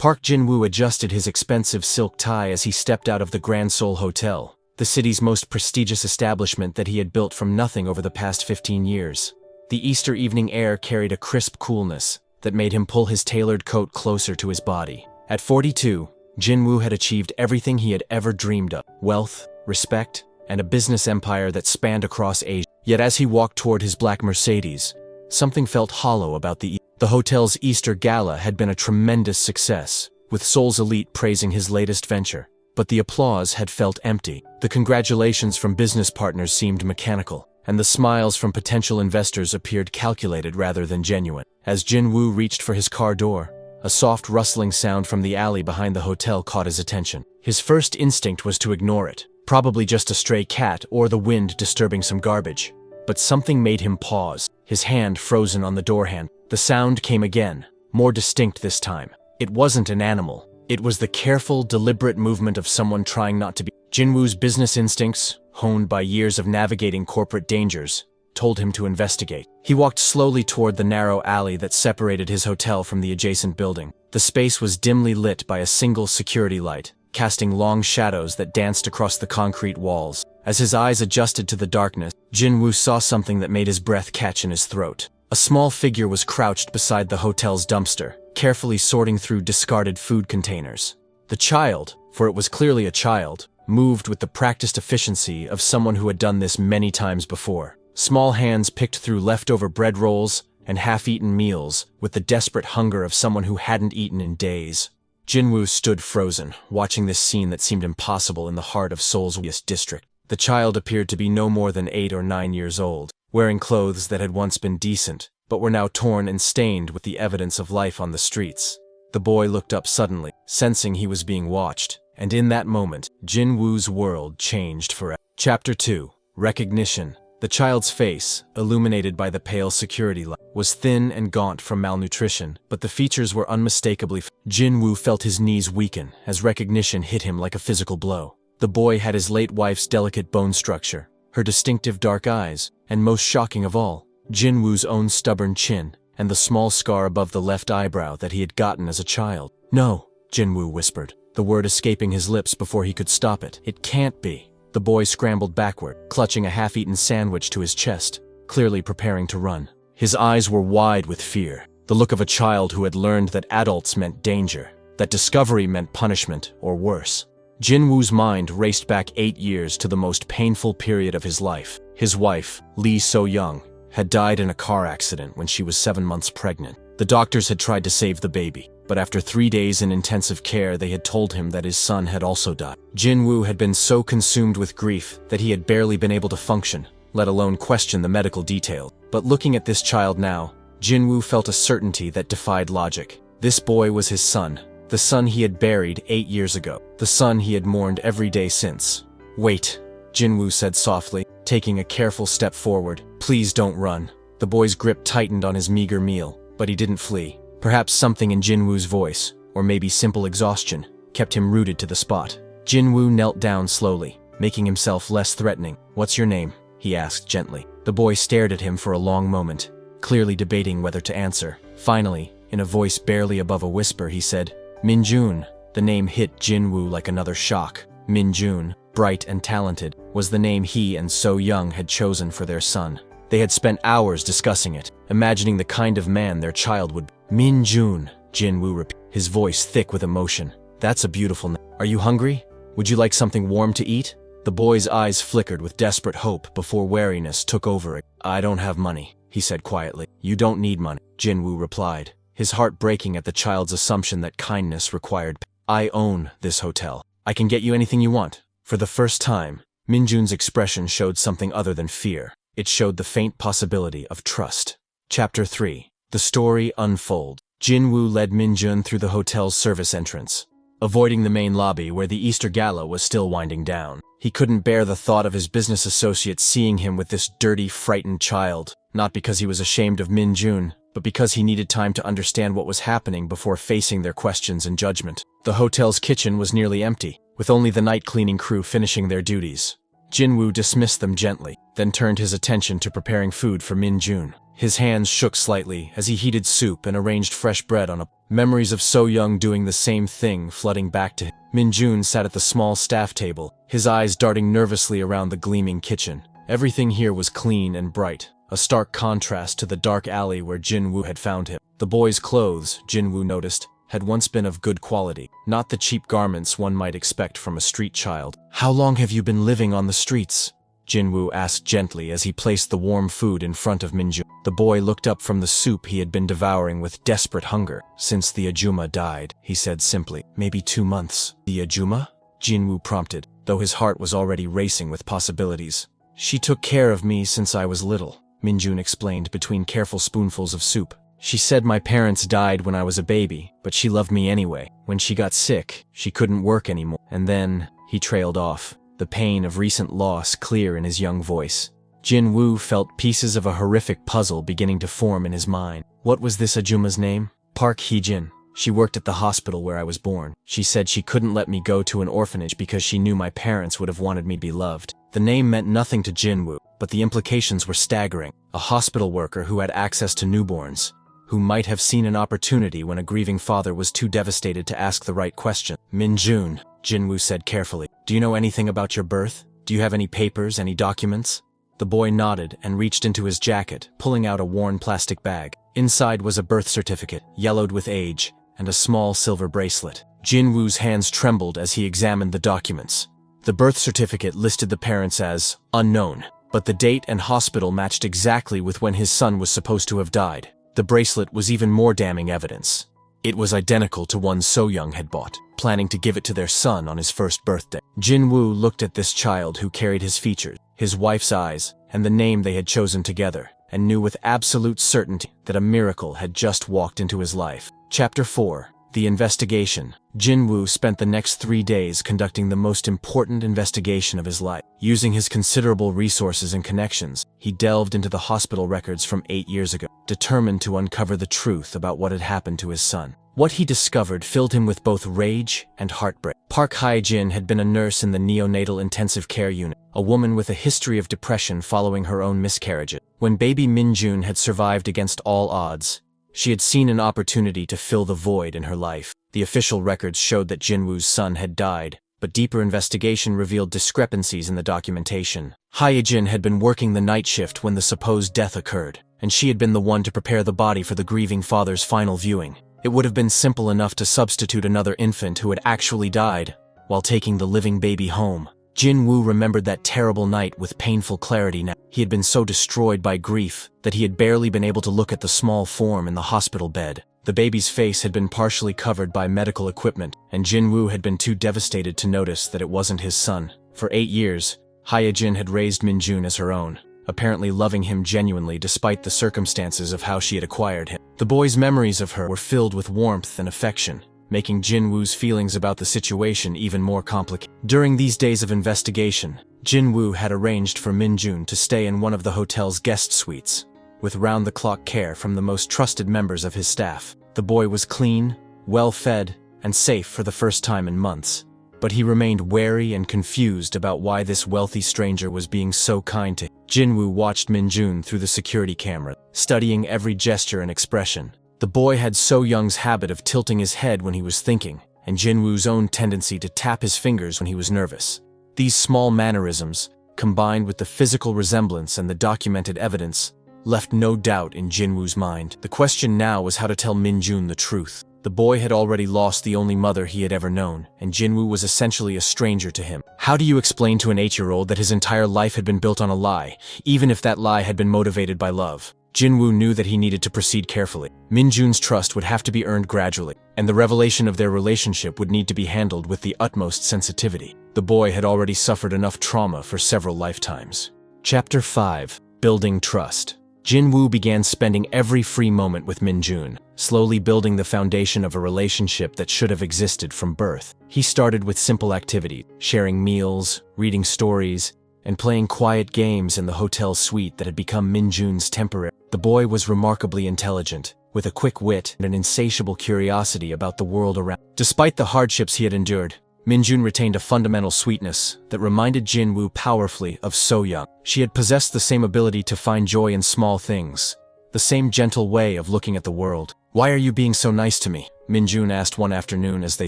Park Jin-woo adjusted his expensive silk tie as he stepped out of the Grand Seoul Hotel, the city's most prestigious establishment that he had built from nothing over the past 15 years. The Easter evening air carried a crisp coolness that made him pull his tailored coat closer to his body. At 42, Jin-woo had achieved everything he had ever dreamed of: wealth, respect, and a business empire that spanned across Asia. Yet as he walked toward his black Mercedes, something felt hollow about the hotel's Easter gala had been a tremendous success, with Seoul's elite praising his latest venture. But the applause had felt empty. The congratulations from business partners seemed mechanical, and the smiles from potential investors appeared calculated rather than genuine. As Jin-woo reached for his car door, a soft rustling sound from the alley behind the hotel caught his attention. His first instinct was to ignore it, probably just a stray cat or the wind disturbing some garbage. But something made him pause, his hand frozen on the door handle. The sound came again, more distinct this time. It wasn't an animal. It was the careful, deliberate movement of someone trying not to be. Jin-woo's business instincts, honed by years of navigating corporate dangers, told him to investigate. He walked slowly toward the narrow alley that separated his hotel from the adjacent building. The space was dimly lit by a single security light, casting long shadows that danced across the concrete walls. As his eyes adjusted to the darkness, Jin-woo saw something that made his breath catch in his throat. A small figure was crouched beside the hotel's dumpster, carefully sorting through discarded food containers. The child, for it was clearly a child, moved with the practiced efficiency of someone who had done this many times before. Small hands picked through leftover bread rolls and half-eaten meals with the desperate hunger of someone who hadn't eaten in days. Jin-woo stood frozen, watching this scene that seemed impossible in the heart of Seoul's wealthiest district. The child appeared to be no more than 8 or 9 years old, wearing clothes that had once been decent, but were now torn and stained with the evidence of life on the streets. The boy looked up suddenly, sensing he was being watched, and in that moment, Jin-woo's world changed forever. Chapter 2. Recognition. The child's face, illuminated by the pale security light, was thin and gaunt from malnutrition, but the features were unmistakably. Jin-woo felt his knees weaken as recognition hit him like a physical blow. The boy had his late wife's delicate bone structure, her distinctive dark eyes, and most shocking of all, Jin-woo's own stubborn chin, and the small scar above the left eyebrow that he had gotten as a child. "No," Jin-woo whispered, the word escaping his lips before he could stop it. "It can't be." The boy scrambled backward, clutching a half-eaten sandwich to his chest, clearly preparing to run. His eyes were wide with fear, the look of a child who had learned that adults meant danger, that discovery meant punishment, or worse. Jin-woo's mind raced back 8 years to the most painful period of his life. His wife, Lee So-young, had died in a car accident when she was 7 months pregnant. The doctors had tried to save the baby, but after 3 days in intensive care they had told him that his son had also died. Jin-woo had been so consumed with grief that he had barely been able to function, let alone question the medical details. But looking at this child now, Jin-woo felt a certainty that defied logic. This boy was his son, the son he had buried 8 years ago, the son he had mourned every day since. "Wait," Jin-woo said softly, taking a careful step forward. "Please don't run." The boy's grip tightened on his meager meal, but he didn't flee. Perhaps something in Jin-woo's voice, or maybe simple exhaustion, kept him rooted to the spot. Jin-woo knelt down slowly, making himself less threatening. "What's your name?" he asked gently. The boy stared at him for a long moment, clearly debating whether to answer. Finally, in a voice barely above a whisper, he said, "Min-jun." The name hit Jin-woo like another shock. Min-jun, bright and talented, was the name he and So-young had chosen for their son. They had spent hours discussing it, imagining the kind of man their child would be. "Min-jun," Jin-woo repeated, his voice thick with emotion. "That's a beautiful name. Are you hungry? Would you like something warm to eat?" The boy's eyes flickered with desperate hope before wariness took over. "I don't have money," he said quietly. "You don't need money," Jin-woo replied, his heart breaking at the child's assumption that kindness required pay. "I own this hotel. I can get you anything you want." For the first time, Min-jun's expression showed something other than fear. It showed the faint possibility of trust. Chapter 3. The story unfolds. Jin-woo led Min-jun through the hotel's service entrance, avoiding the main lobby where the Easter gala was still winding down. He couldn't bear the thought of his business associates seeing him with this dirty, frightened child, not because he was ashamed of Min-jun, but because he needed time to understand what was happening before facing their questions and judgment. The hotel's kitchen was nearly empty, with only the night cleaning crew finishing their duties. Jin-woo dismissed them gently, then turned his attention to preparing food for Min-jun. His hands shook slightly as he heated soup and arranged fresh bread on a memories of So Young doing the same thing flooding back to him. Min-jun sat at the small staff table, his eyes darting nervously around the gleaming kitchen. Everything here was clean and bright, a stark contrast to the dark alley where Jin-woo had found him. The boy's clothes, Jin-woo noticed, had once been of good quality, not the cheap garments one might expect from a street child. "How long have you been living on the streets?" Jin-woo asked gently as he placed the warm food in front of Min-jun. The boy looked up from the soup he had been devouring with desperate hunger. "Since the Ajuma died," he said simply. "Maybe 2 months." "The Ajuma?" Jin-woo prompted, though his heart was already racing with possibilities. "She took care of me since I was little," Min-jun explained between careful spoonfuls of soup. "She said my parents died when I was a baby, but she loved me anyway. When she got sick, she couldn't work anymore. And then," he trailed off, the pain of recent loss clear in his young voice. Jin-woo felt pieces of a horrific puzzle beginning to form in his mind. What was this Ajuma's name? Park Hee-jin. She worked at the hospital where I was born. She said she couldn't let me go to an orphanage because she knew my parents would have wanted me to be loved. The name meant nothing to Jin-woo, but the implications were staggering. A hospital worker who had access to newborns, who might have seen an opportunity when a grieving father was too devastated to ask the right question. "Min-jun," Jin-woo said carefully, "do you know anything about your birth? Do you have any papers, any documents?" The boy nodded and reached into his jacket, pulling out a worn plastic bag. Inside was a birth certificate, yellowed with age, and a small silver bracelet. Jin-woo's hands trembled as he examined the documents. The birth certificate listed the parents as unknown, but the date and hospital matched exactly with when his son was supposed to have died. The bracelet was even more damning evidence. It was identical to one So Young had bought, planning to give it to their son on his first birthday. Jin-woo looked at this child who carried his features, his wife's eyes, and the name they had chosen together, and knew with absolute certainty that a miracle had just walked into his life. Chapter 4. The Investigation. Jin-woo spent the next 3 days conducting the most important investigation of his life. Using his considerable resources and connections, he delved into the hospital records from 8 years ago, determined to uncover the truth about what had happened to his son. What he discovered filled him with both rage and heartbreak. Park Hye-jin had been a nurse in the neonatal intensive care unit, a woman with a history of depression following her own miscarriages. When baby Min-jun had survived against all odds, she had seen an opportunity to fill the void in her life. The official records showed that Jin-woo's son had died, but deeper investigation revealed discrepancies in the documentation. Hye-jin had been working the night shift when the supposed death occurred, and she had been the one to prepare the body for the grieving father's final viewing. It would have been simple enough to substitute another infant who had actually died, while taking the living baby home. Jin-woo remembered that terrible night with painful clarity now. He had been so destroyed by grief that he had barely been able to look at the small form in the hospital bed. The baby's face had been partially covered by medical equipment, and Jin-woo had been too devastated to notice that it wasn't his son. For 8 years, Hye-jin had raised Min-jun as her own, apparently loving him genuinely despite the circumstances of how she had acquired him. The boy's memories of her were filled with warmth and affection, making Jin-woo's feelings about the situation even more complicated. During these days of investigation, Jin-woo had arranged for Min-jun to stay in one of the hotel's guest suites, with round-the-clock care from the most trusted members of his staff. The boy was clean, well-fed, and safe for the first time in months, but he remained wary and confused about why this wealthy stranger was being so kind to him. Jin-woo watched Min-jun through the security camera, studying every gesture and expression. The boy had So Young's habit of tilting his head when he was thinking, and Jin-woo's own tendency to tap his fingers when he was nervous. These small mannerisms, combined with the physical resemblance and the documented evidence, left no doubt in Jin-woo's mind. The question now was how to tell Min-jun the truth. The boy had already lost the only mother he had ever known, and Jin-woo was essentially a stranger to him. How do you explain to an 8-year-old that his entire life had been built on a lie, even if that lie had been motivated by love? Jin-woo knew that he needed to proceed carefully. Min-jun's trust would have to be earned gradually, and the revelation of their relationship would need to be handled with the utmost sensitivity. The boy had already suffered enough trauma for several lifetimes. Chapter 5. Building Trust. Jin-woo began spending every free moment with Min-jun, slowly building the foundation of a relationship that should have existed from birth. He started with simple activities, sharing meals, reading stories, and playing quiet games in the hotel suite that had become Min-jun's temporary. The boy was remarkably intelligent, with a quick wit and an insatiable curiosity about the world around. Despite the hardships he had endured, Min-jun retained a fundamental sweetness that reminded Jin-woo powerfully of So Young. She had possessed the same ability to find joy in small things, the same gentle way of looking at the world. "Why are you being so nice to me?" Min-jun asked one afternoon as they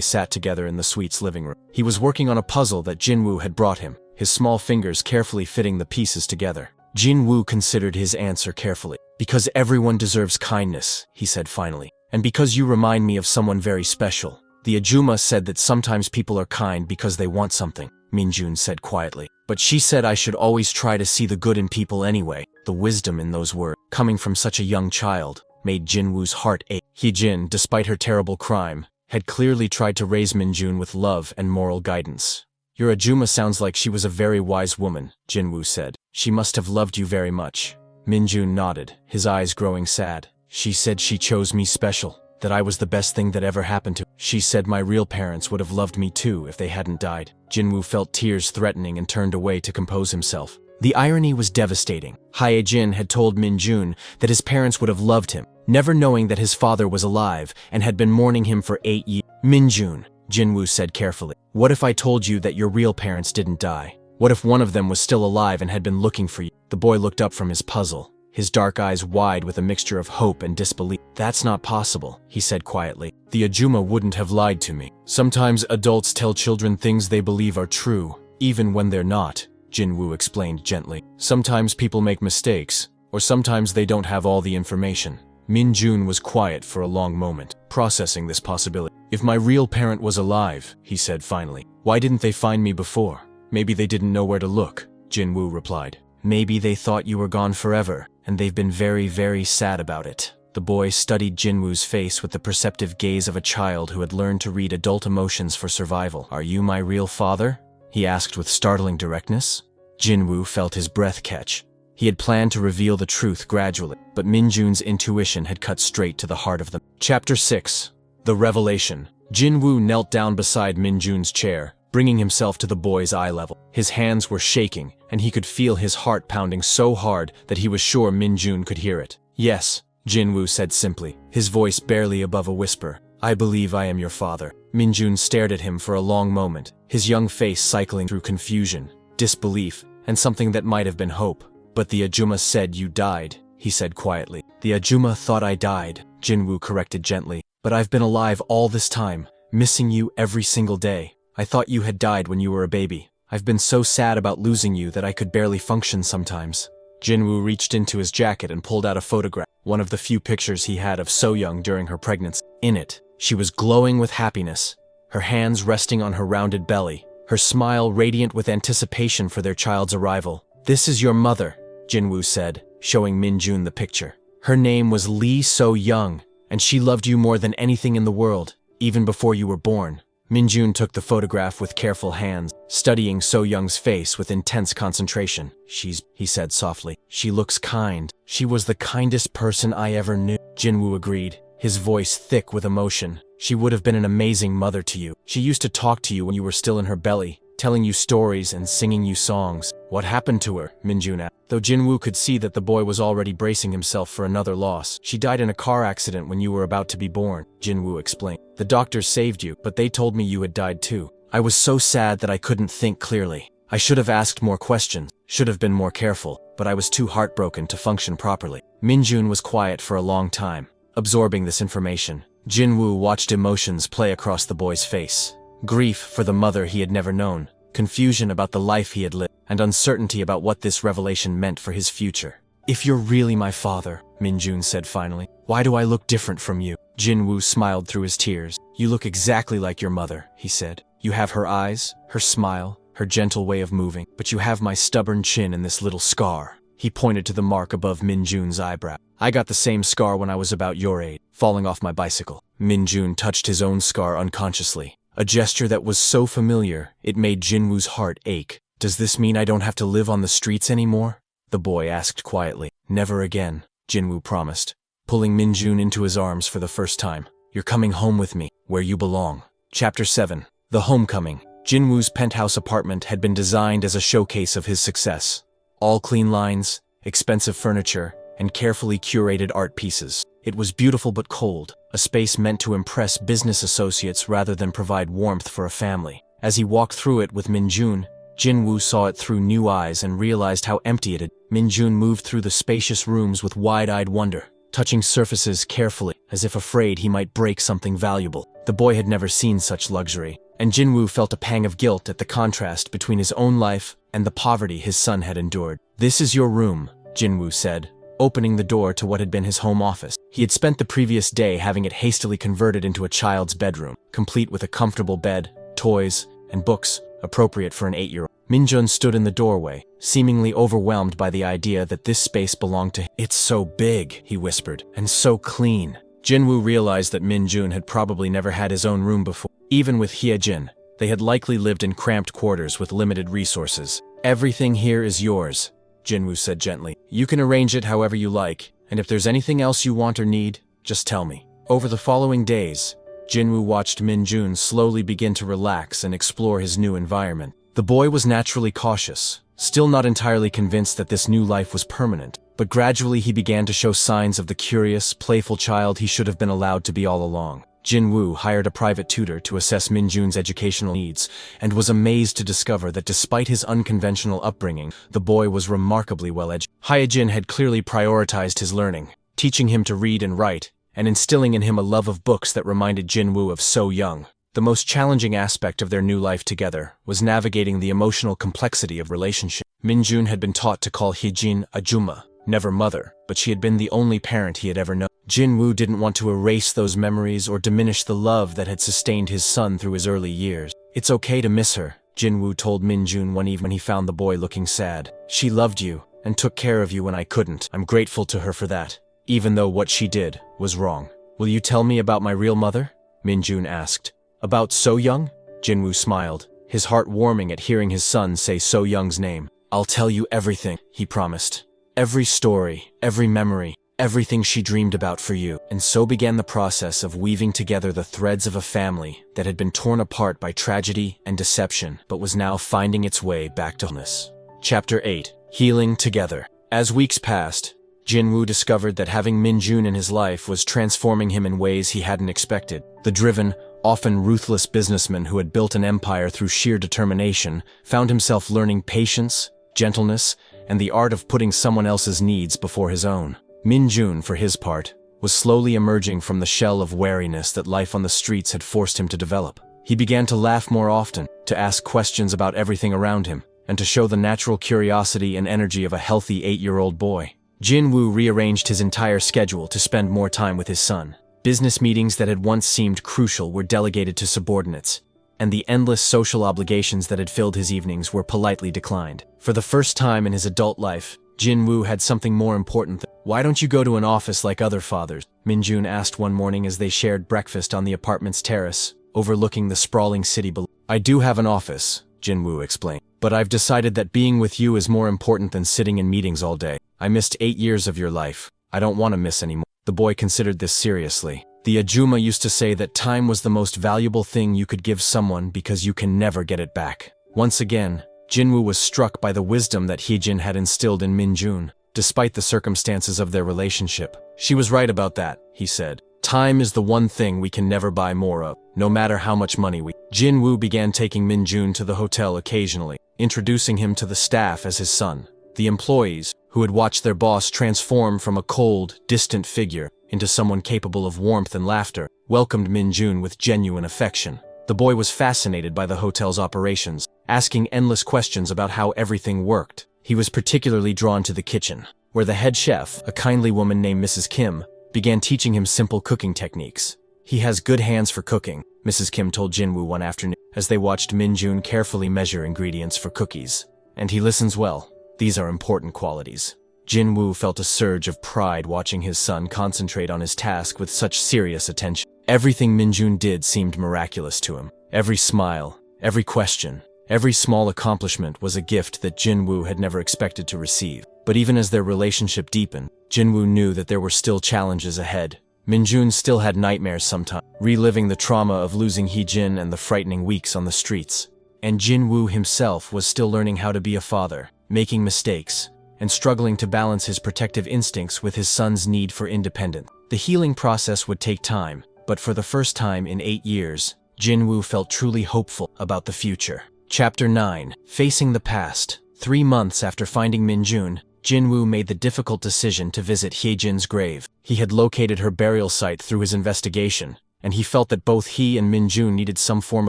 sat together in the suite's living room. He was working on a puzzle that Jin-woo had brought him, his small fingers carefully fitting the pieces together. Jin-woo considered his answer carefully. "Because everyone deserves kindness," he said finally. "And because you remind me of someone very special." The Ajumma said that sometimes people are kind because they want something, Min-jun said quietly. "But she said I should always try to see the good in people anyway." The wisdom in those words, coming from such a young child, made Jin-woo's heart ache. Hee-jin, despite her terrible crime, had clearly tried to raise Min-jun with love and moral guidance. "Your Ajumma sounds like she was a very wise woman," Jin-woo said. "She must have loved you very much." Min-jun nodded, his eyes growing sad. "She said she chose me special, that I was the best thing that ever happened to her. She said my real parents would have loved me too if they hadn't died." Jin-woo felt tears threatening and turned away to compose himself. The irony was devastating. Hye-jin had told Min-jun that his parents would have loved him, never knowing that his father was alive and had been mourning him for 8 years. "Min-jun," Jin-woo said carefully, "what if I told you that your real parents didn't die? What if one of them was still alive and had been looking for you?" The boy looked up from his puzzle, his dark eyes wide with a mixture of hope and disbelief. "That's not possible," he said quietly. "The Ajumma wouldn't have lied to me. Sometimes adults tell children things they believe are true, even when they're not," Jin-woo explained gently. "Sometimes people make mistakes, or sometimes they don't have all the information." Min-jun was quiet for a long moment, processing this possibility. "If my real parent was alive," he said finally, "why didn't they find me before?" "Maybe they didn't know where to look," Jin-woo replied. "Maybe they thought you were gone forever, and they've been very, very sad about it." The boy studied Jin-woo's face with the perceptive gaze of a child who had learned to read adult emotions for survival. "Are you my real father?" he asked with startling directness. Jin-woo felt his breath catch. He had planned to reveal the truth gradually, but Min-jun's intuition had cut straight to the heart of them. Chapter 6. The Revelation. Jin-woo knelt down beside Min-jun's chair, bringing himself to the boy's eye level. His hands were shaking, and he could feel his heart pounding so hard that he was sure Min-jun could hear it. "Yes," Jin-woo said simply, his voice barely above a whisper. "I believe I am your father." Min-jun stared at him for a long moment, his young face cycling through confusion, disbelief, and something that might have been hope. "But the Ajumma said you died," he said quietly. "The Ajumma thought I died," Jin-woo corrected gently. "But I've been alive all this time, missing you every single day. I thought you had died when you were a baby. I've been so sad about losing you that I could barely function sometimes." Jin-woo reached into his jacket and pulled out a photograph, one of the few pictures he had of So-young during her pregnancy. In it, she was glowing with happiness, her hands resting on her rounded belly, her smile radiant with anticipation for their child's arrival. "This is your mother," Jin-woo said, showing Min-jun the picture. "Her name was Lee So-young, and she loved you more than anything in the world, even before you were born." Min-jun took the photograph with careful hands, studying So-young's face with intense concentration. He said softly, "She looks kind. She was the kindest person I ever knew." Jin-woo agreed, his voice thick with emotion. "She would have been an amazing mother to you. She used to talk to you when you were still in her belly, telling you stories and singing you songs." "What happened to her?" Min-jun asked, though Jin-woo could see that the boy was already bracing himself for another loss. "She died in a car accident when you were about to be born," Jin-woo explained. "The doctors saved you, but they told me you had died too. I was so sad that I couldn't think clearly. I should have asked more questions, should have been more careful, but I was too heartbroken to function properly." Min-jun was quiet for a long time, absorbing this information. Jin-woo watched emotions play across the boy's face. Grief for the mother he had never known, confusion about the life he had lived, and uncertainty about what this revelation meant for his future. "If you're really my father," Min-jun said finally, "why do I look different from you?" Jin-woo smiled through his tears. "You look exactly like your mother," he said. "You have her eyes, her smile, her gentle way of moving, but you have my stubborn chin and this little scar." He pointed to the mark above Min-jun's eyebrow. "I got the same scar when I was about your age, falling off my bicycle." Min-jun touched his own scar unconsciously, a gesture that was so familiar it made Jin-woo's heart ache. "Does this mean I don't have to live on the streets anymore?" the boy asked quietly. "Never again," Jin-woo promised, pulling Min-jun into his arms for the first time. "You're coming home with me, where you belong." Chapter 7. The Homecoming. Jin-woo's penthouse apartment had been designed as a showcase of his success. All clean lines, expensive furniture, and carefully curated art pieces. It was beautiful but cold, a space meant to impress business associates rather than provide warmth for a family. As he walked through it with Min-jun, Jin-woo saw it through new eyes and realized how empty it had. Min-jun moved through the spacious rooms with wide-eyed wonder. touching surfaces carefully, as if afraid he might break something valuable. The boy had never seen such luxury, and Jin-woo felt a pang of guilt at the contrast between his own life and the poverty his son had endured. "This is your room," Jin-woo said, opening the door to what had been his home office. He had spent the previous day having it hastily converted into a child's bedroom, complete with a comfortable bed, toys, and books, appropriate for an 8-year-old. Min-jun stood in the doorway, seemingly overwhelmed by the idea that this space belonged to him. "It's so big," he whispered, "and so clean." Jin-woo realized that Min-jun had probably never had his own room before. Even with Hye-jin, they had likely lived in cramped quarters with limited resources. "Everything here is yours," Jin-woo said gently. "You can arrange it however you like, and if there's anything else you want or need, just tell me." Over the following days, Jin-woo watched Min-jun slowly begin to relax and explore his new environment. The boy was naturally cautious, still not entirely convinced that this new life was permanent, but gradually he began to show signs of the curious, playful child he should have been allowed to be all along. Jin-woo hired a private tutor to assess Min-jun's educational needs, and was amazed to discover that despite his unconventional upbringing, the boy was remarkably well-educated. Hye-jin had clearly prioritized his learning, teaching him to read and write, and instilling in him a love of books that reminded Jin-woo of So Young. The most challenging aspect of their new life together was navigating the emotional complexity of relationship. Min-jun had been taught to call Hye-jin Ajuma, never mother, but she had been the only parent he had ever known. Jin-woo didn't want to erase those memories or diminish the love that had sustained his son through his early years. "It's okay to miss her," Jin-woo told Min-jun one evening when he found the boy looking sad. "She loved you and took care of you when I couldn't. I'm grateful to her for that, even though what she did was wrong." "Will you tell me about my real mother?" Min-jun asked. "About So Young?" Jin-woo smiled, his heart warming at hearing his son say So Young's name. "I'll tell you everything," he promised. "Every story, every memory, everything she dreamed about for you." And so began the process of weaving together the threads of a family that had been torn apart by tragedy and deception, but was now finding its way back to wholeness. Chapter 8. Healing Together. As weeks passed, Jin-woo discovered that having Min-jun in his life was transforming him in ways he hadn't expected. The driven, often ruthless businessman who had built an empire through sheer determination found himself learning patience, gentleness, and the art of putting someone else's needs before his own. Min-jun, for his part, was slowly emerging from the shell of wariness that life on the streets had forced him to develop. He began to laugh more often, to ask questions about everything around him, and to show the natural curiosity and energy of a healthy 8-year-old boy. Jin-woo rearranged his entire schedule to spend more time with his son. Business meetings that had once seemed crucial were delegated to subordinates, and the endless social obligations that had filled his evenings were politely declined. For the first time in his adult life, Jin-woo had something more important. "Why don't you go to an office like other fathers?" Min-jun asked one morning as they shared breakfast on the apartment's terrace, overlooking the sprawling city below. "I do have an office," Jin-woo explained, "but I've decided that being with you is more important than sitting in meetings all day. I missed 8 years of your life. I don't want to miss any more." The boy considered this seriously. The Ajuma used to say that time was the most valuable thing you could give someone because you can never get it back. Once again, Jin-woo was struck by the wisdom that Hye-jin had instilled in Min-jun, despite the circumstances of their relationship. "She was right about that," he said. "Time is the one thing we can never buy more of, no matter how much money we—" Jin-woo began taking Min-jun to the hotel occasionally, introducing him to the staff as his son. The employees, who had watched their boss transform from a cold, distant figure into someone capable of warmth and laughter, welcomed Min-jun with genuine affection. The boy was fascinated by the hotel's operations, asking endless questions about how everything worked. He was particularly drawn to the kitchen, where the head chef, a kindly woman named Mrs. Kim, began teaching him simple cooking techniques. "He has good hands for cooking," Mrs. Kim told Jin-woo one afternoon, as they watched Min-jun carefully measure ingredients for cookies. "And he listens well. These are important qualities." Jin-woo felt a surge of pride watching his son concentrate on his task with such serious attention. Everything Min-jun did seemed miraculous to him. Every smile, every question, every small accomplishment was a gift that Jin-woo had never expected to receive. But even as their relationship deepened, Jin-woo knew that there were still challenges ahead. Min-jun still had nightmares sometimes, reliving the trauma of losing Hye-jin and the frightening weeks on the streets. And Jin-woo himself was still learning how to be a father, making mistakes, and struggling to balance his protective instincts with his son's need for independence. The healing process would take time, but for the first time in 8 years, Jin-woo felt truly hopeful about the future. Chapter 9. Facing the Past. 3 months after finding Min-jun, Jin-woo made the difficult decision to visit Hyejin's grave. He had located her burial site through his investigation, and he felt that both he and Min-jun needed some form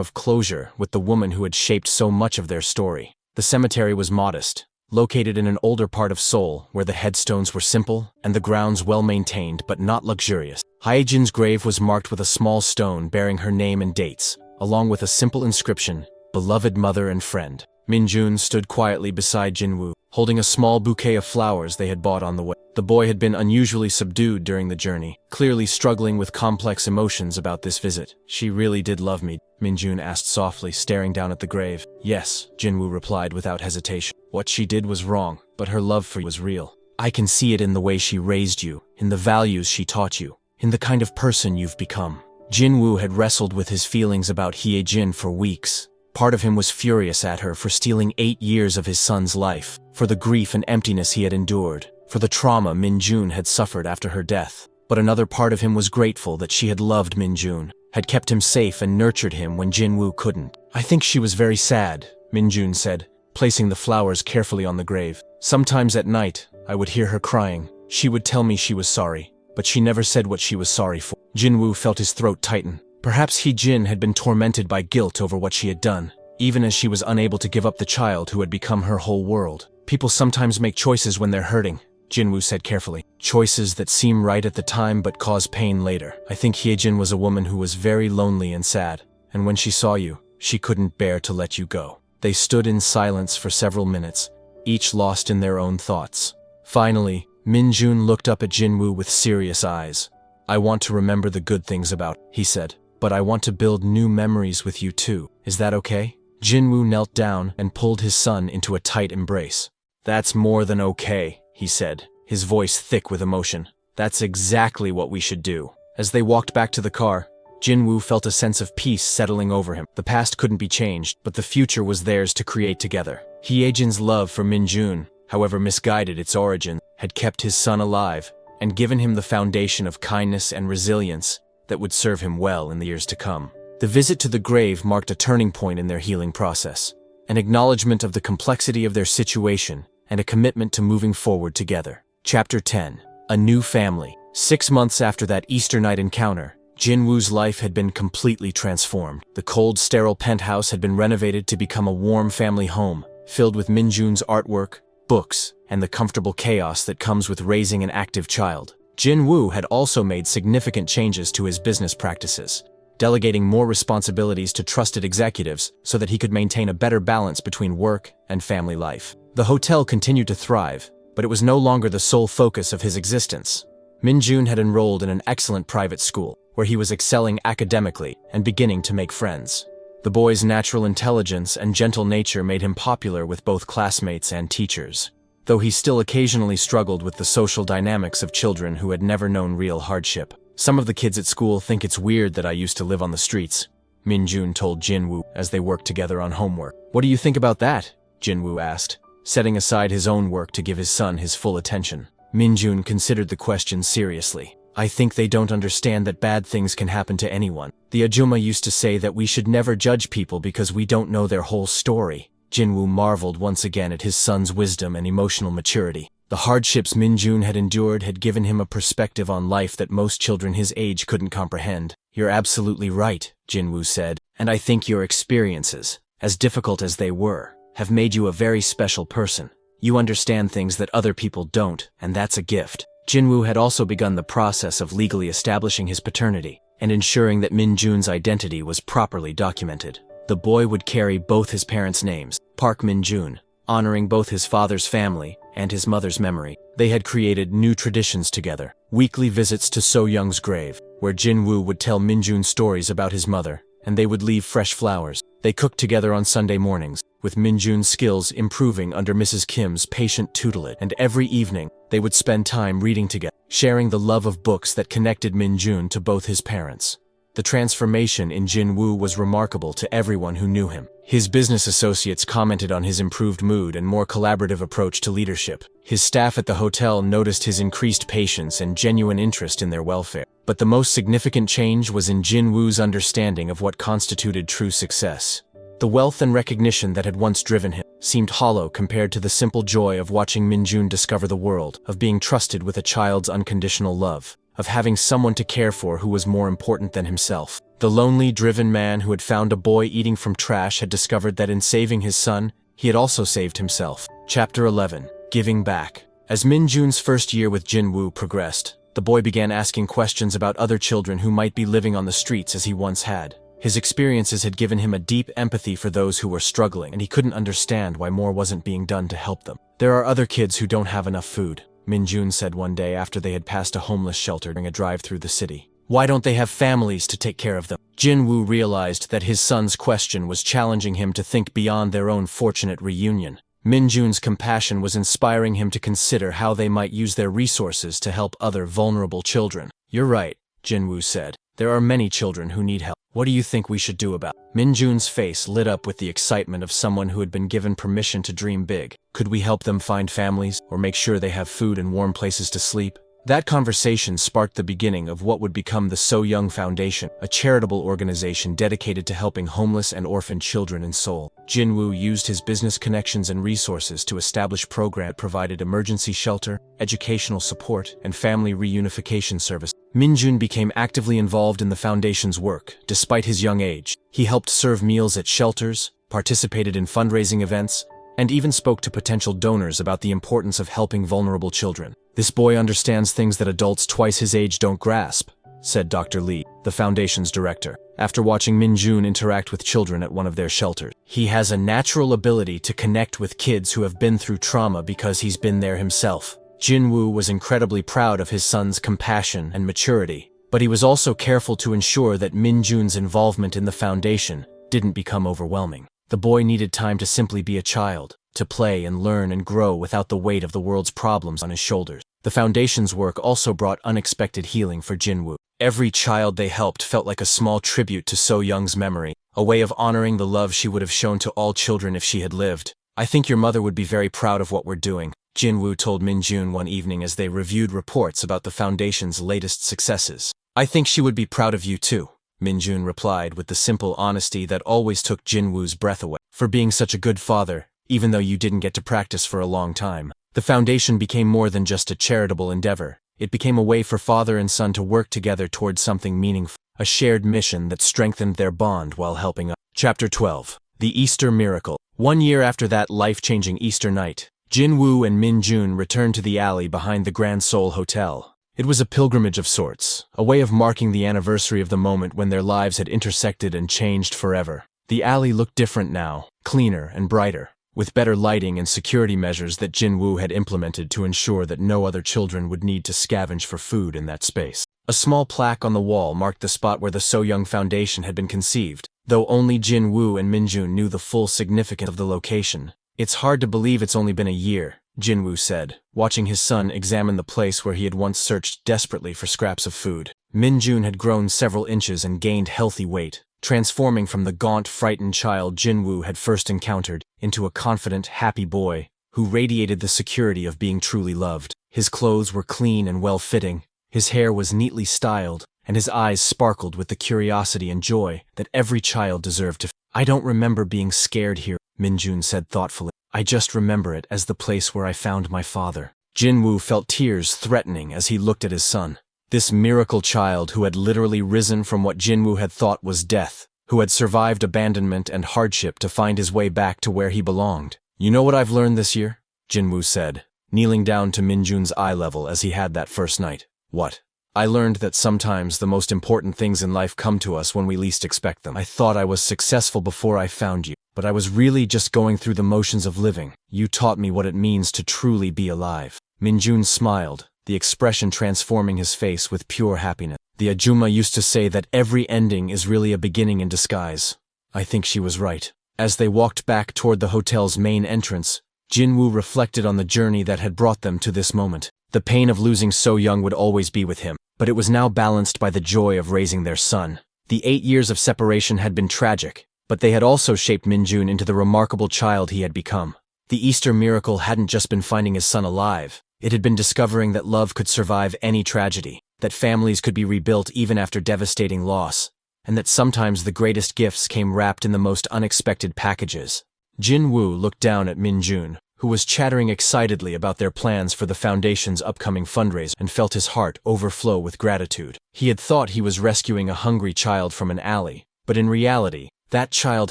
of closure with the woman who had shaped so much of their story. The cemetery was modest, located in an older part of Seoul where the headstones were simple and the grounds well-maintained but not luxurious. Hyejin's grave was marked with a small stone bearing her name and dates, along with a simple inscription, "Beloved mother and friend." Min-jun stood quietly beside Jin-woo, holding a small bouquet of flowers they had bought on the way. The boy had been unusually subdued during the journey, clearly struggling with complex emotions about this visit. "She really did love me?" Min-jun asked softly, staring down at the grave. "Yes," Jin-woo replied without hesitation. "What she did was wrong, but her love for you was real. I can see it in the way she raised you, in the values she taught you, in the kind of person you've become." Jin-woo had wrestled with his feelings about Hyejin for weeks. Part of him was furious at her for stealing 8 years of his son's life, for the grief and emptiness he had endured, for the trauma Min-jun had suffered after her death. But another part of him was grateful that she had loved Min-jun, had kept him safe and nurtured him when Jin-woo couldn't. "I think she was very sad," Min-jun said, placing the flowers carefully on the grave. "Sometimes at night, I would hear her crying. She would tell me she was sorry, but she never said what she was sorry for." Jin-woo felt his throat tighten. Perhaps Hyejin had been tormented by guilt over what she had done, even as she was unable to give up the child who had become her whole world. "People sometimes make choices when they're hurting," Jin-woo said carefully. "Choices that seem right at the time but cause pain later. I think Hyejin was a woman who was very lonely and sad, and when she saw you, she couldn't bear to let you go." They stood in silence for several minutes, each lost in their own thoughts. Finally, Min-jun looked up at Jin-woo with serious eyes. "I want to remember the good things about," he said, "but I want to build new memories with you too. Is that okay?" Jin-woo knelt down and pulled his son into a tight embrace. "That's more than okay," he said, his voice thick with emotion. "That's exactly what we should do." As they walked back to the car, Jin-woo felt a sense of peace settling over him. The past couldn't be changed, but the future was theirs to create together. Hyejin's love for Min-jun, however misguided its origin, had kept his son alive and given him the foundation of kindness and resilience that would serve him well in the years to come. The visit to the grave marked a turning point in their healing process, an acknowledgement of the complexity of their situation and a commitment to moving forward together. Chapter 10. A New Family. 6 months after that Easter night encounter, Jin-woo's life had been completely transformed. The cold, sterile penthouse had been renovated to become a warm family home, filled with Min-jun's artwork, books, and the comfortable chaos that comes with raising an active child. Jin-woo had also made significant changes to his business practices, delegating more responsibilities to trusted executives so that he could maintain a better balance between work and family life. The hotel continued to thrive, but it was no longer the sole focus of his existence. Min-jun had enrolled in an excellent private school, where he was excelling academically and beginning to make friends. The boy's natural intelligence and gentle nature made him popular with both classmates and teachers, though he still occasionally struggled with the social dynamics of children who had never known real hardship. "Some of the kids at school think it's weird that I used to live on the streets," Min-jun told Jin-woo as they worked together on homework. "What do you think about that?" Jin-woo asked, setting aside his own work to give his son his full attention. Min-jun considered the question seriously. "I think they don't understand that bad things can happen to anyone. The Ajumma used to say that we should never judge people because we don't know their whole story." Jin-woo marveled once again at his son's wisdom and emotional maturity. The hardships Min-jun had endured had given him a perspective on life that most children his age couldn't comprehend. "You're absolutely right," Jin-woo said, "and I think your experiences, as difficult as they were, have made you a very special person. You understand things that other people don't, and that's a gift." Jin-woo had also begun the process of legally establishing his paternity and ensuring that Min-jun's identity was properly documented. The boy would carry both his parents' names, Park Min-jun, honoring both his father's family and his mother's memory. They had created new traditions together. Weekly visits to So-young's grave, where Jin-woo would tell Min-jun stories about his mother, and they would leave fresh flowers. They cooked together on Sunday mornings, with Min-jun's skills improving under Mrs. Kim's patient tutelage. And every evening, they would spend time reading together, sharing the love of books that connected Min-jun to both his parents. The transformation in Jin-woo was remarkable to everyone who knew him. His business associates commented on his improved mood and more collaborative approach to leadership. His staff at the hotel noticed his increased patience and genuine interest in their welfare. But the most significant change was in Jin-woo's understanding of what constituted true success. The wealth and recognition that had once driven him seemed hollow compared to the simple joy of watching Min-jun discover the world, of being trusted with a child's unconditional love, of having someone to care for who was more important than himself. The lonely, driven man who had found a boy eating from trash had discovered that in saving his son, he had also saved himself. Chapter 11. Giving Back. As Min-jun's first year with Jin-woo progressed, the boy began asking questions about other children who might be living on the streets as he once had. His experiences had given him a deep empathy for those who were struggling, and he couldn't understand why more wasn't being done to help them. "There are other kids who don't have enough food," Min-jun said one day after they had passed a homeless shelter during a drive through the city. "Why don't they have families to take care of them?" Jin-woo realized that his son's question was challenging him to think beyond their own fortunate reunion. Min-jun's compassion was inspiring him to consider how they might use their resources to help other vulnerable children. "You're right," Jin-woo said. "There are many children who need help. What do you think we should do about it?" Min-jun's face lit up with the excitement of someone who had been given permission to dream big. "Could we help them find families, or make sure they have food and warm places to sleep?" That conversation sparked the beginning of what would become the So Young Foundation, a charitable organization dedicated to helping homeless and orphaned children in Seoul. Jin-woo used his business connections and resources to establish programs that provided emergency shelter, educational support, and family reunification service. Min-jun became actively involved in the foundation's work, despite his young age. He helped serve meals at shelters, participated in fundraising events, and even spoke to potential donors about the importance of helping vulnerable children. "This boy understands things that adults twice his age don't grasp," said Dr. Lee, the foundation's director, after watching Min-jun interact with children at one of their shelters. "He has a natural ability to connect with kids who have been through trauma because he's been there himself." Jin-woo was incredibly proud of his son's compassion and maturity, but he was also careful to ensure that Min-jun's involvement in the foundation didn't become overwhelming. The boy needed time to simply be a child, to play and learn and grow without the weight of the world's problems on his shoulders. The foundation's work also brought unexpected healing for Jin-woo. Every child they helped felt like a small tribute to So Young's memory, a way of honoring the love she would have shown to all children if she had lived. "I think your mother would be very proud of what we're doing," Jin-woo told Min-jun one evening as they reviewed reports about the foundation's latest successes. "I think she would be proud of you too," Min-jun replied with the simple honesty that always took Jin-woo's breath away. "For being such a good father, even though you didn't get to practice for a long time." The foundation became more than just a charitable endeavor. It became a way for father and son to work together towards something meaningful, a shared mission that strengthened their bond while helping others. Chapter 12. The Easter Miracle. 1 year after that life-changing Easter night, Jin-woo and Min-jun returned to the alley behind the Grand Seoul Hotel. It was a pilgrimage of sorts, a way of marking the anniversary of the moment when their lives had intersected and changed forever. The alley looked different now, cleaner and brighter, with better lighting and security measures that Jin-woo had implemented to ensure that no other children would need to scavenge for food in that space. A small plaque on the wall marked the spot where the So Young Foundation had been conceived, though only Jin-woo and Min-jun knew the full significance of the location. "It's hard to believe it's only been a year," Jin-woo said, watching his son examine the place where he had once searched desperately for scraps of food. Min-jun had grown several inches and gained healthy weight, transforming from the gaunt, frightened child Jin-woo had first encountered into a confident, happy boy who radiated the security of being truly loved. His clothes were clean and well-fitting, his hair was neatly styled, and his eyes sparkled with the curiosity and joy that every child deserved to feel. "I don't remember being scared here," Min-jun said thoughtfully. "I just remember it as the place where I found my father." Jin-woo felt tears threatening as he looked at his son. This miracle child who had literally risen from what Jin-woo had thought was death, who had survived abandonment and hardship to find his way back to where he belonged. "You know what I've learned this year?" Jin-woo said, kneeling down to Min-jun's eye level as he had that first night. "What?" "I learned that sometimes the most important things in life come to us when we least expect them. I thought I was successful before I found you, but I was really just going through the motions of living. You taught me what it means to truly be alive." Min-jun smiled, the expression transforming his face with pure happiness. "The Ajumma used to say that every ending is really a beginning in disguise. I think she was right." As they walked back toward the hotel's main entrance, Jin-woo reflected on the journey that had brought them to this moment. The pain of losing So Young would always be with him, but it was now balanced by the joy of raising their son. The 8 years of separation had been tragic, but they had also shaped Min-jun into the remarkable child he had become. The Easter miracle hadn't just been finding his son alive. It had been discovering that love could survive any tragedy, that families could be rebuilt even after devastating loss, and that sometimes the greatest gifts came wrapped in the most unexpected packages. Jin-woo looked down at Min-jun, who was chattering excitedly about their plans for the foundation's upcoming fundraiser, and felt his heart overflow with gratitude. He had thought he was rescuing a hungry child from an alley, but in reality, that child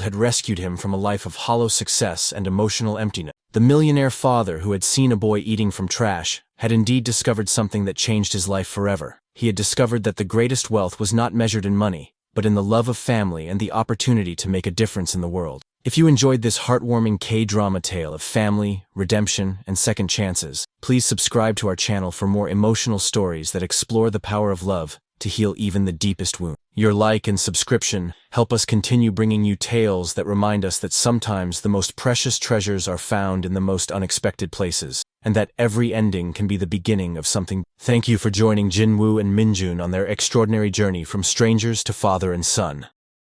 had rescued him from a life of hollow success and emotional emptiness. The millionaire father who had seen a boy eating from trash had indeed discovered something that changed his life forever. He had discovered that the greatest wealth was not measured in money, but in the love of family and the opportunity to make a difference in the world. If you enjoyed this heartwarming K-drama tale of family, redemption, and second chances, please subscribe to our channel for more emotional stories that explore the power of love to heal even the deepest wound. Your like and subscription help us continue bringing you tales that remind us that sometimes the most precious treasures are found in the most unexpected places, and that every ending can be the beginning of something. Thank you for joining Jin-woo and Min-jun on their extraordinary journey from strangers to father and son.